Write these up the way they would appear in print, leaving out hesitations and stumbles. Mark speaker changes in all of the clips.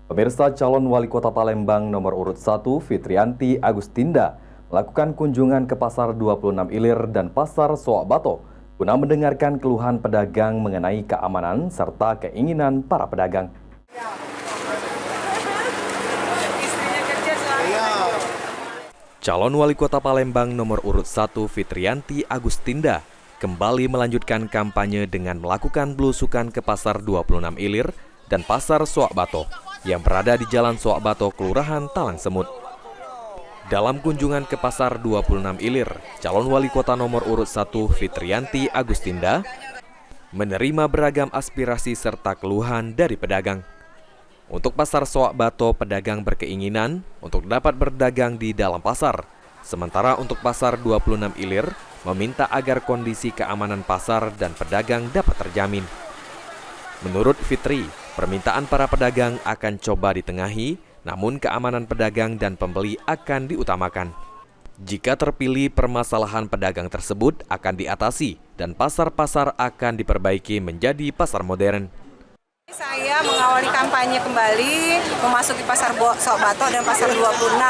Speaker 1: Pemirsa, calon wali kota Palembang nomor urut 1 Fitriyanti Agustinda melakukan kunjungan ke Pasar 26 Ilir dan Pasar Soak Bato guna mendengarkan keluhan pedagang mengenai keamanan serta keinginan para pedagang. Calon wali kota Palembang nomor urut 1 Fitriyanti Agustinda kembali melanjutkan kampanye dengan melakukan belusukan ke Pasar 26 Ilir dan Pasar Soak Bato yang berada di Jalan Soak Bato, Kelurahan Talang Semut. Dalam kunjungan ke Pasar 26 Ilir, calon wali kota nomor urut 1 Fitriyanti Agustinda menerima beragam aspirasi serta keluhan dari pedagang. Untuk Pasar Soak Bato, pedagang berkeinginan untuk dapat berdagang di dalam pasar. Sementara untuk Pasar 26 Ilir, meminta agar kondisi keamanan pasar dan pedagang dapat terjamin. Menurut Fitri, permintaan para pedagang akan coba ditengahi, namun keamanan pedagang dan pembeli akan diutamakan. Jika terpilih, permasalahan pedagang tersebut akan diatasi dan pasar-pasar akan diperbaiki menjadi pasar modern.
Speaker 2: Saya mengawali kampanye kembali memasuki Pasar Soak Bato dan Pasar 26.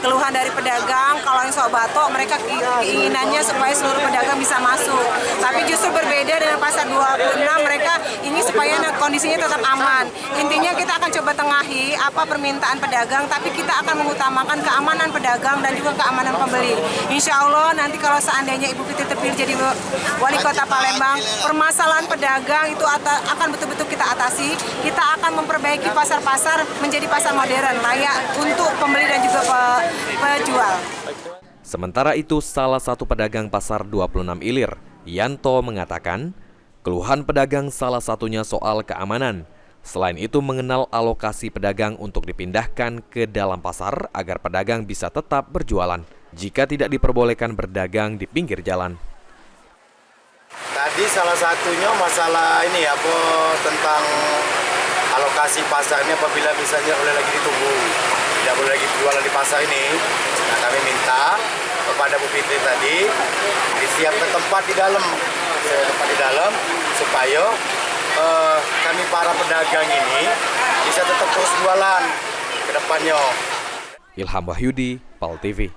Speaker 2: Keluhan dari pedagang, kalau yang Soak Bato mereka keinginannya supaya seluruh pedagang bisa masuk. Tapi justru berbeda dengan Pasar 26, mereka ingin supaya kondisinya tetap aman. Intinya kita akan coba tengahi apa permintaan pedagang, tapi kita akan mengutamakan keamanan pedagang dan juga keamanan pembeli. Insya Allah nanti kalau seandainya Ibu Fitri terpilih jadi wali kota Palembang, permasalahan pedagang itu akan betul-betul kita atasi. Kita akan memperbaiki pasar-pasar menjadi pasar modern, layak untuk pembeli dan juga penjual.
Speaker 1: Sementara itu, salah satu pedagang Pasar 26 Ilir, Yanto, mengatakan keluhan pedagang salah satunya soal keamanan. Selain itu, mengenal alokasi pedagang untuk dipindahkan ke dalam pasar agar pedagang bisa tetap berjualan jika tidak diperbolehkan berdagang di pinggir jalan.
Speaker 3: Tadi salah satunya masalah ini ya, tentang alokasi pasar ini apabila misalnya boleh lagi ditunggu, tidak boleh lagi jualan di pasar ini. Nah, kami minta kepada Bu Fitri tadi disiapkan tempat di dalam supaya kami para pedagang ini bisa tetap terus jualan ke depannya.
Speaker 1: Ilham Wahyudi, PAL TV.